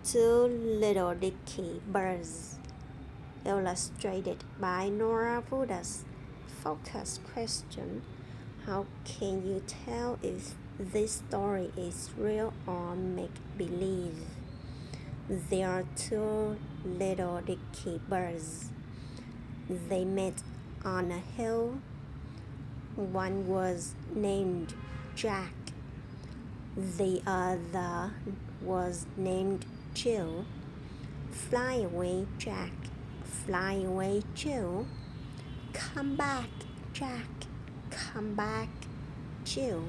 Two little dicky birds, illustrated by Nora Budas. Focus question: how can you tell if this story is real or make-believe? There are two little dicky birds. They met on a hill. One was named Jack. The other was named Jill. Fly away, Jack. Fly away, Jill. Come back, Jack. Come back, Jill.